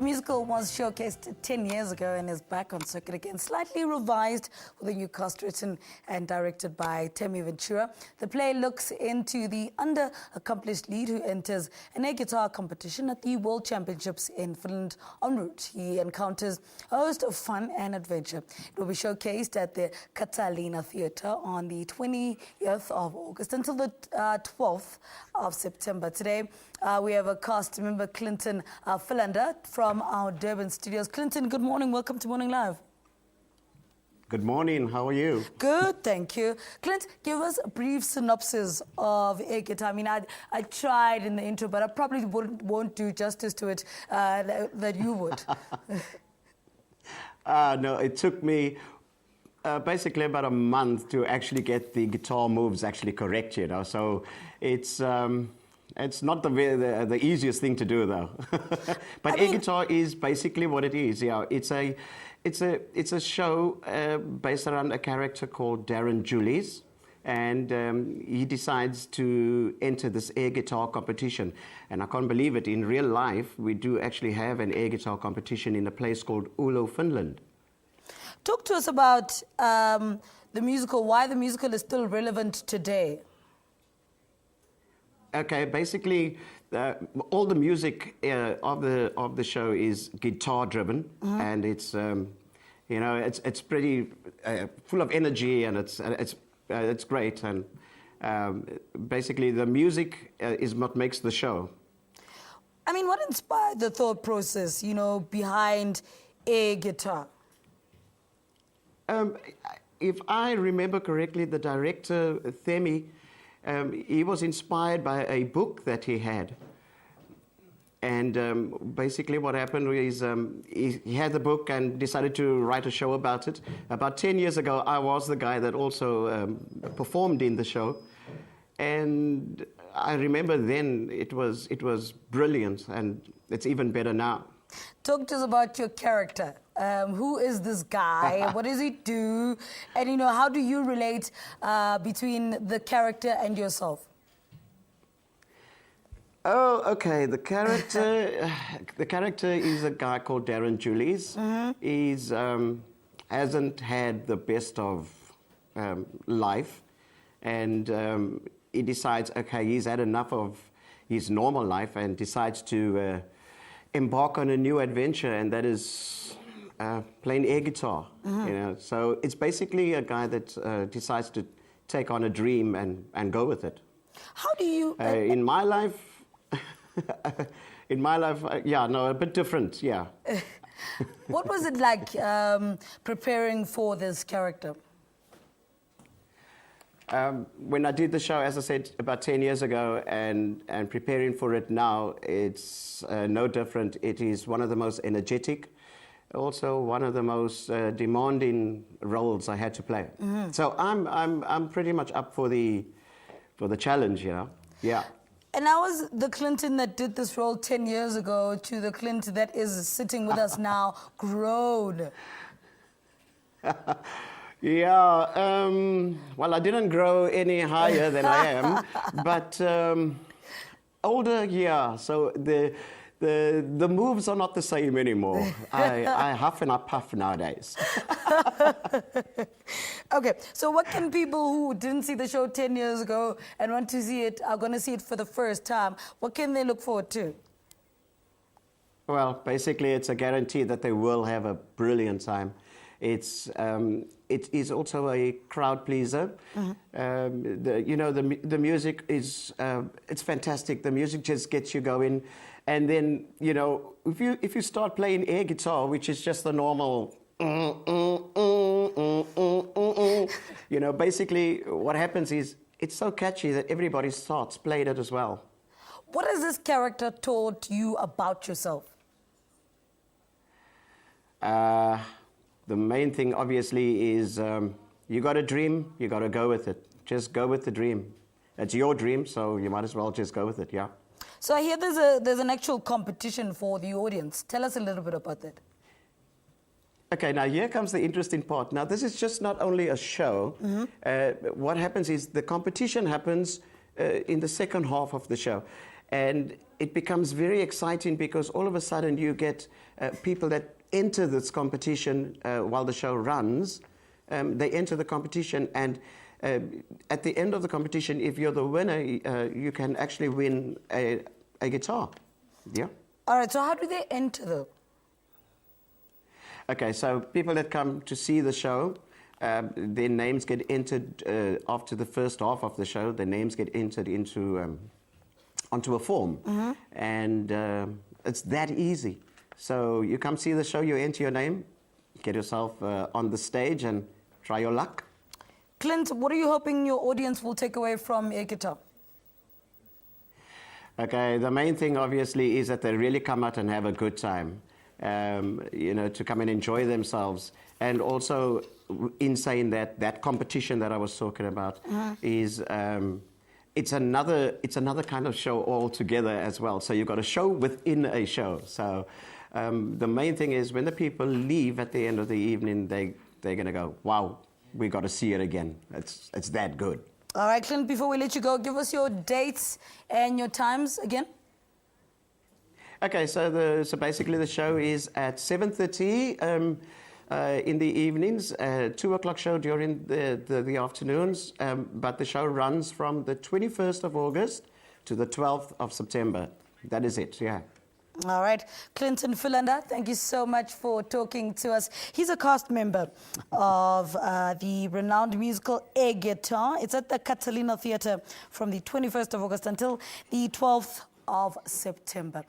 The musical was showcased 10 years ago and is back on circuit again, slightly revised with a new cast written and directed by Themi Ventura. The play looks into the under-accomplished lead who enters an air guitar competition at the World Championships in Finland. En route, he encounters a host of fun and adventure. It will be showcased at the Catalina Theatre on the 20th of August until the 12th of September. Today, we have a cast member, Clinton Philander, from our Durban studios. Clinton, good morning. Welcome to Morning Live. Good morning. How are you? Good, thank you. Clint, give us a brief synopsis of air guitar. I mean, I tried in the intro, but I probably won't do justice to it that you would. No, it took me basically about a month to actually get the guitar moves actually correct, you know. So it's not the easiest thing to do, though. But air guitar is basically what it is. Yeah, it's a show based around a character called Darren Julies, and he decides to enter this air guitar competition. And I can't believe it. In real life, we do actually have an air guitar competition in a place called Finland. Talk to us about the musical. Why the musical is still relevant today. Okay, basically, all the music of the show is guitar driven, and it's it's pretty full of energy, and it's great, and basically the music is what makes the show. I mean, what inspired the thought process, behind air guitar? If I remember correctly, the director Themi. He was inspired by a book that he had. And basically what happened is he had the book and decided to write a show about it. About 10 years ago, I was the guy that also performed in the show. And I remember then it was brilliant, and it's even better now. Talk to us about your character. Who is this guy? What does he do? And, how do you relate between the character and yourself? Oh, okay. The character is a guy called Darren Julies. He's hasn't had the best of life, and he decides, okay, he's had enough of his normal life, and decides to embark on a new adventure, and that is playing air guitar. So it's basically a guy that decides to take on a dream and go with it. How do you? In my life, a bit different. Yeah. What was it like preparing for this character? When I did the show, as I said, about 10 years ago, and preparing for it now, it's no different. It is one of the most energetic, also one of the most demanding roles I had to play. So I'm pretty much up for the challenge, Yeah. And I was the Clinton that did this role 10 years ago to the Clinton that is sitting with us now, grown. Yeah, well, I didn't grow any higher than I am, but older, yeah. So the moves are not the same anymore. I huff and I puff nowadays. Okay, so what can people who didn't see the show 10 years ago and want to see it, are going to see it for the first time, what can they look forward to? Well, basically, it's a guarantee that they will have a brilliant time. It is also a crowd pleaser. The music is it's fantastic. The music just gets you going, and then if you start playing air guitar, which is just the normal, basically what happens is it's so catchy that everybody starts playing it as well. What has this character taught you about yourself? The main thing, obviously, is you got a dream, you got to go with it. Just go with the dream. It's your dream, so you might as well just go with it, yeah. So I hear there's an actual competition for the audience. Tell us a little bit about that. Okay, now here comes the interesting part. Now, this is just not only a show. What happens is the competition happens in the second half of the show. And it becomes very exciting because all of a sudden you get people that enter this competition while the show runs. They enter the competition, and at the end of the competition, if you're the winner, you can actually win a guitar. Yeah. All right, so how do they enter though? Okay, so people that come to see the show, their names get entered after the first half of the show. Their names get entered into onto a form, and it's that easy. So you come see the show, you enter your name, get yourself on the stage, and try your luck. Clint, what are you hoping your audience will take away from Air Guitar? Okay, the main thing obviously is that they really come out and have a good time. You know, to come and enjoy themselves. And also, in saying that, that competition that I was talking about is, it's another kind of show altogether as well. So you've got a show within a show. So the main thing is when the people leave at the end of the evening, they're going to go, wow, we got to see it again. It's that good. All right, Clint, before we let you go, give us your dates and your times again. Okay, so basically the show is at 7:30 in the evenings, 2 o'clock show during the afternoons, but the show runs from the 21st of August to the 12th of September. That is it, yeah. All right, Clinton Philander, thank you so much for talking to us. He's a cast member of the renowned musical Air Guitar. It's at the Catalina Theatre from the 21st of August until the 12th of September.